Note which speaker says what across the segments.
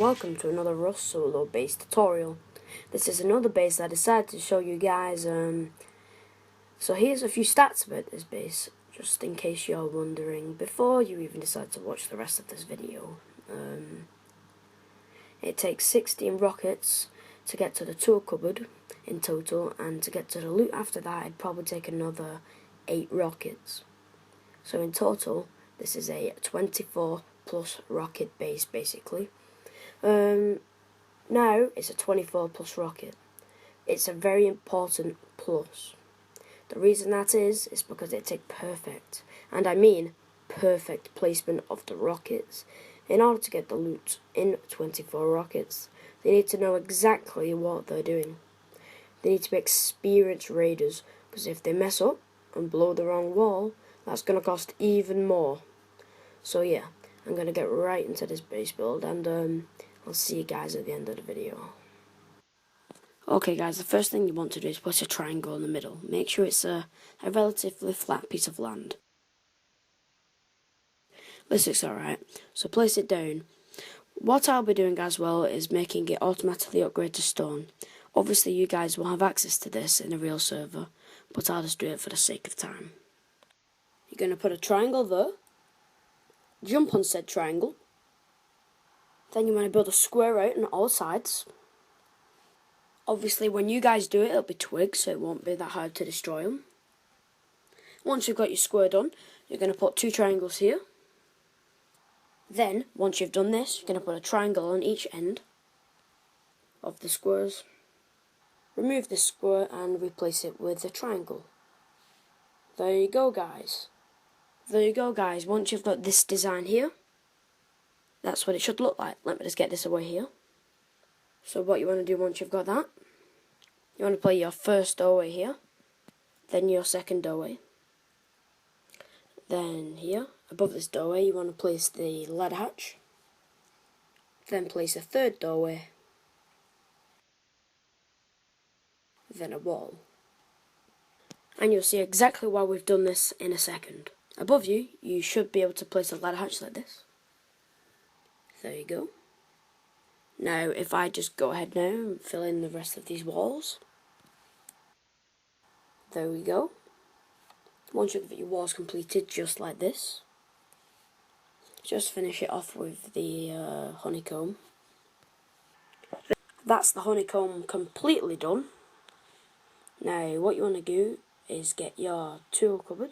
Speaker 1: welcome to another Rust solo base tutorial. This is another base I decided to show you guys. So here's a few stats about this base, just in case you're wondering, before you even decide to watch the rest of this video. It takes 16 rockets to get to the tool cupboard in total, and to get to the loot after that it'd probably take another 8 rockets. So in total, this is a 24 plus rocket base basically. Now it's a 24 plus rocket. It's a very important plus. The reason that is because they take perfect, and I mean perfect, placement of the rockets. In order to get the loot in 24 rockets, they need to know exactly what they're doing. They need to be experienced raiders, because if they mess up and blow the wrong wall, that's going to cost even more. So yeah, I'm going to get right into this base build, and I'll see you guys at the end of the video. Okay guys, the first thing you want to do is put a triangle in the middle. Make sure it's a relatively flat piece of land. This looks alright, so place it down. What I'll be doing as well is making it automatically upgrade to stone. Obviously you guys will have access to this in a real server, but I'll just do it for the sake of time. You're going to put a triangle there, jump on said triangle, then you want to build a square out on all sides. Obviously when you guys do it, it'll be twigs, so it won't be that hard to destroy them. Once you've got your square done, you're going to put 2 triangles here. Then, once you've done this, you're going to put a triangle on each end of the squares. Remove the square and replace it with a triangle. There you go guys. There you go guys, once you've got this design here, that's what it should look like. Let me just get this away here. So what you want to do once you've got that, you want to play your first doorway here, then your second doorway. Then here, above this doorway, you want to place the ladder hatch. Then place a third doorway. Then a wall. And you'll see exactly why we've done this in a second. Above you, you should be able to place a ladder hatch like this. There you go. Now, if I just go ahead now and fill in the rest of these walls. There we go. Once you've got your walls completed, just like this, just finish it off with the honeycomb. That's the honeycomb completely done. Now, what you want to do is get your tool cupboard.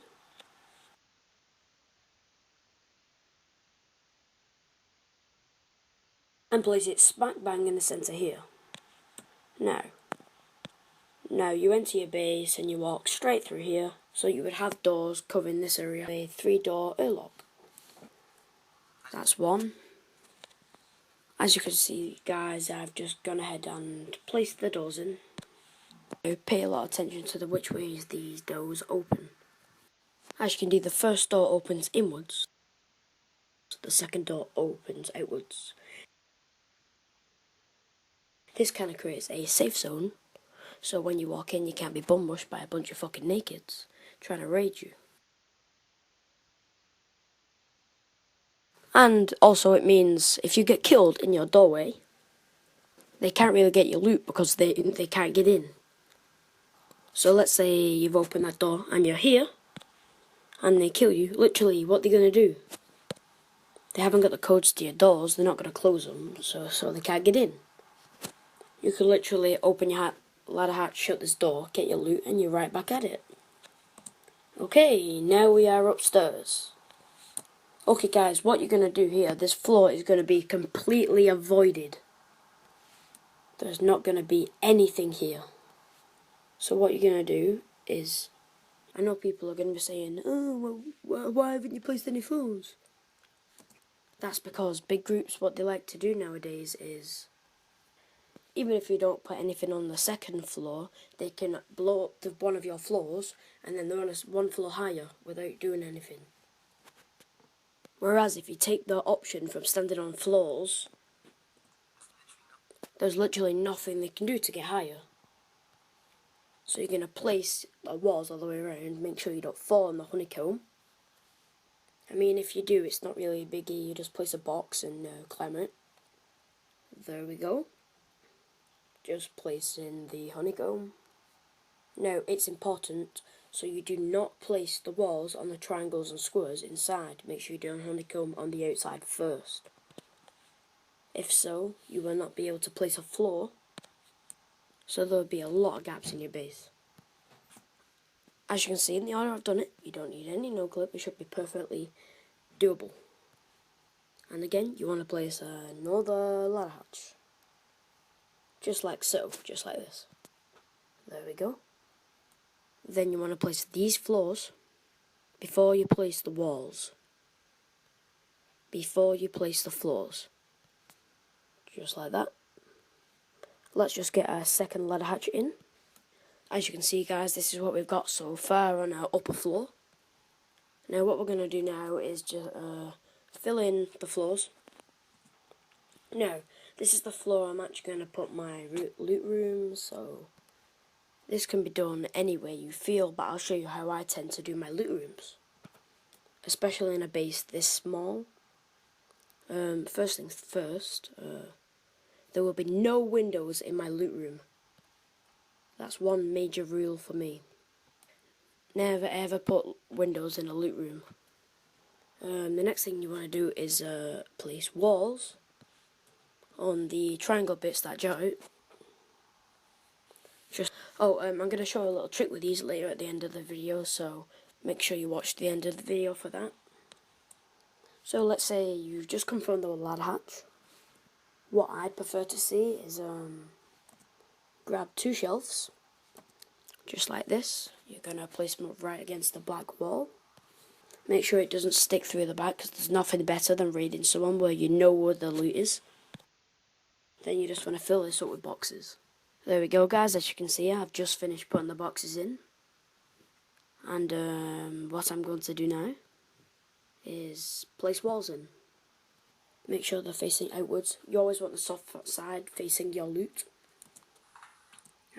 Speaker 1: And place it smack bang in the centre here. Now you enter your base and you walk straight through here, so you would have doors covering this area. A 3-door airlock. That's one. As you can see guys, I've just gone ahead and placed the doors in. I pay a lot of attention to which ways these doors open. As you can see, the first door opens inwards, the second door opens outwards. This kind of creates a safe zone, so when you walk in you can't be bum rushed by a bunch of fucking nakeds trying to raid you. And also it means if you get killed in your doorway, they can't really get your loot because they can't get in. So let's say you've opened that door and you're here, and they kill you, literally what they're going to do? They haven't got the codes to your doors, they're not going to close them, so they can't get in. You can literally open your ladder hatch, shut this door, get your loot, and you're right back at it. Okay, now we are upstairs. Okay guys, what you're going to do here, this floor is going to be completely avoided. There's not going to be anything here. So what you're going to do is, I know people are going to be saying, oh, well, why haven't you placed any floors? That's because big groups, what they like to do nowadays is, even if you don't put anything on the second floor, they can blow up one of your floors and then they're on one floor higher without doing anything. Whereas if you take the option from standing on floors, there's literally nothing they can do to get higher. So you're going to place the walls all the way around, make sure you don't fall in the honeycomb. I mean, if you do, it's not really a biggie, you just place a box and climb it. There we go. Just place in the honeycomb. Now, it's important, so you do not place the walls on the triangles and squares inside. Make sure you do a honeycomb on the outside first. If so, you will not be able to place a floor, so there will be a lot of gaps in your base. As you can see in the order I've done it, you don't need any no clip, it should be perfectly doable. And again, you want to place another ladder hatch. Just like so, just like this. There we go. Then you want to place these floors before you place the walls. Before you place the floors. Just like that. Let's just get our second ladder hatch in. As you can see guys, this is what we've got so far on our upper floor. Now what we're going to do now is just fill in the floors. Now, this is the floor I'm actually going to put my loot room, so this can be done any way you feel, but I'll show you how I tend to do my loot rooms. Especially in a base this small. First things first, there will be no windows in my loot room. That's one major rule for me. Never ever put windows in a loot room. The next thing you want to do is place walls on the triangle bits that jut out. I'm going to show a little trick with these later at the end of the video, so make sure you watch the end of the video for that. So let's say you've just come from the ladder hatch. What I'd prefer to see is grab two shelves, just like this. You're going to place them up right against the black wall. Make sure it doesn't stick through the back, because there's nothing better than raiding someone where you know where the loot is. Then you just want to fill this up with boxes. There we go guys, as you can see I've just finished putting the boxes in. And what I'm going to do now is place walls in. Make sure they're facing outwards. You always want the soft side facing your loot.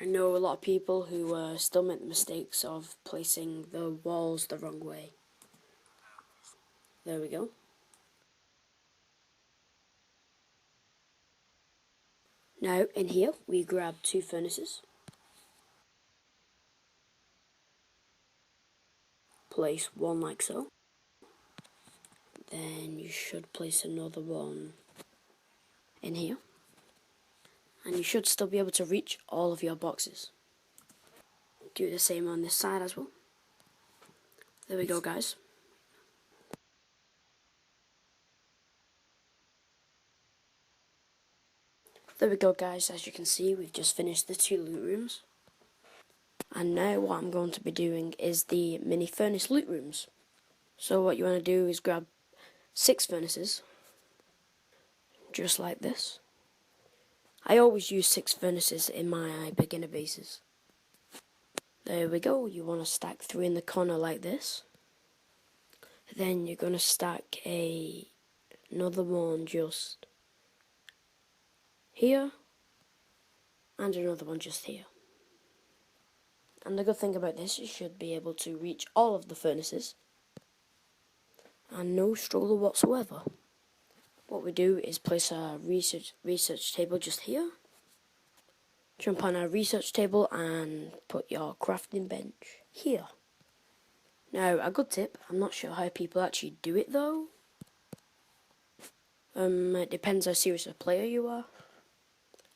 Speaker 1: I know a lot of people who still make the mistakes of placing the walls the wrong way. There we go. Now in here we grab two furnaces. Place one like so. Then you should place another one in here. And you should still be able to reach all of your boxes. Do the same on this side as well. There we go guys. There we go guys, as you can see we've just finished the two loot rooms. And now what I'm going to be doing is the mini furnace loot rooms. So what you want to do is grab 6 furnaces, just like this. I always use 6 furnaces in my beginner bases. There we go, you want to stack 3 in the corner like this. Then you're going to stack another one just here, and another one just here. And the good thing about this, you should be able to reach all of the furnaces and no struggle whatsoever. What we do is place a research table just here. Jump on our research table and put your crafting bench here. Now, a good tip, I'm not sure how people actually do it though. It depends how serious a player you are.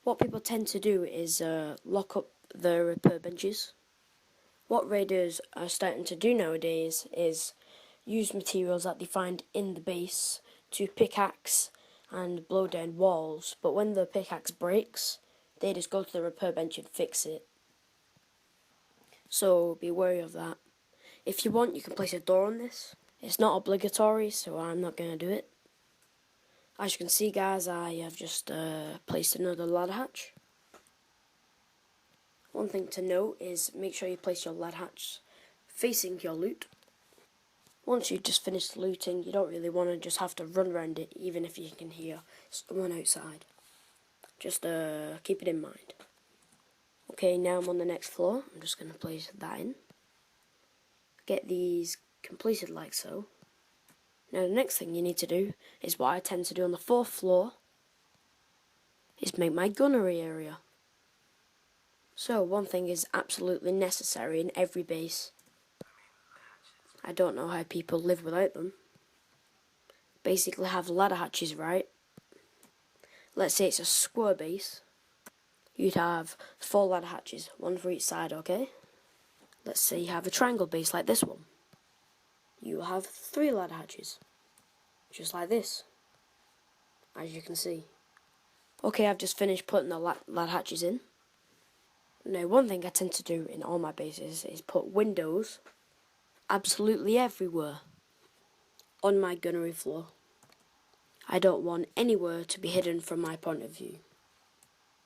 Speaker 1: What people tend to do is lock up the repair benches. What raiders are starting to do nowadays is use materials that they find in the base to pickaxe and blow down walls, but when the pickaxe breaks, they just go to the repair bench and fix it. So be wary of that. If you want, you can place a door on this. It's not obligatory, so I'm not going to do it. As you can see guys, I have just placed another ladder hatch. One thing to note is make sure you place your ladder hatch facing your loot. Once you've just finished looting, you don't really want to just have to run around it, even if you can hear someone outside. Just keep it in mind. Okay, now I'm on the next floor. I'm just going to place that in. Get these completed like so. Now the next thing you need to do is what I tend to do on the 4th floor. is make my gunnery area. So one thing is absolutely necessary in every base. I don't know how people live without them. Basically have ladder hatches, right? Let's say it's a square base. You'd have 4 ladder hatches, one for each side, okay? Let's say you have a triangle base like this one. You will have 3 ladder hatches, just like this, as you can see. Okay, I've just finished putting the ladder hatches in. Now, one thing I tend to do in all my bases is put windows absolutely everywhere on my gunnery floor. I don't want anywhere to be hidden from my point of view.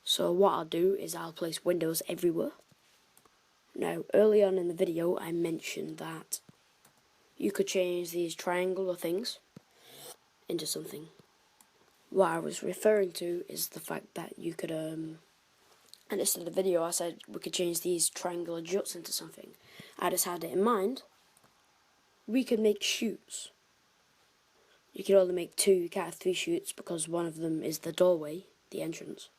Speaker 1: So what I'll do is I'll place windows everywhere. Now, early on in the video I mentioned that you could change these triangular things into something. What I was referring to is the fact that you could, at the start of the video I said we could change these triangular juts into something. I just had it in mind. We could make chutes. You can only make 2, you can't have 3 chutes because one of them is the doorway, the entrance.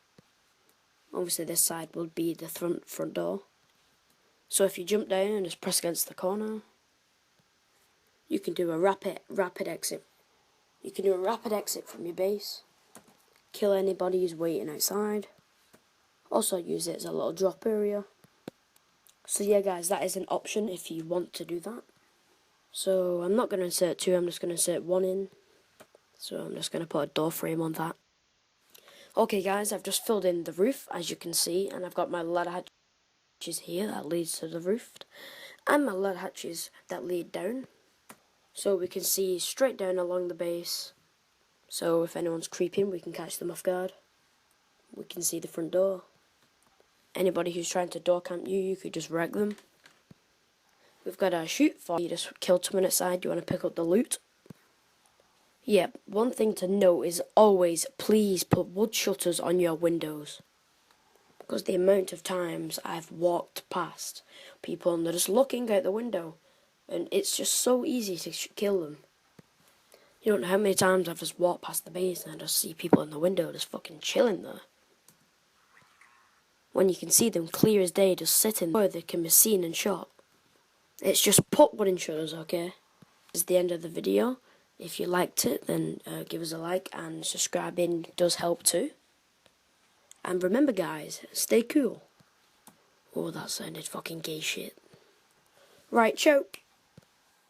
Speaker 1: Obviously this side will be the front door. So if you jump down and just press against the corner, you can do a rapid exit. You can do a rapid exit from your base, kill anybody who's waiting outside. Also use it as a little drop area. So yeah guys, that is an option if you want to do that. So I'm not going to insert 2, I'm just going to insert 1 in. So I'm just going to put a door frame on that. Okay guys, I've just filled in the roof as you can see, and I've got my ladder hatches here that leads to the roof, and my ladder hatches that lead down. So we can see straight down along the base. So if anyone's creeping, we can catch them off guard. We can see the front door. Anybody who's trying to door camp you, you could just wreck them. We've got a shoot for you just killed someone outside, you want to pick up the loot. Yeah, one thing to note is always please put wood shutters on your windows. Because the amount of times I've walked past people and they're just looking out the window. And it's just so easy to kill them. You don't know how many times I've just walked past the base and I just see people in the window just fucking chilling there. When you can see them clear as day just sitting where they can be seen and shot. It's just put wooden shutters, okay? This is the end of the video. If you liked it, then give us a like, and subscribing does help too. And remember guys, stay cool. Oh, that sounded fucking gay shit. Right, ciao.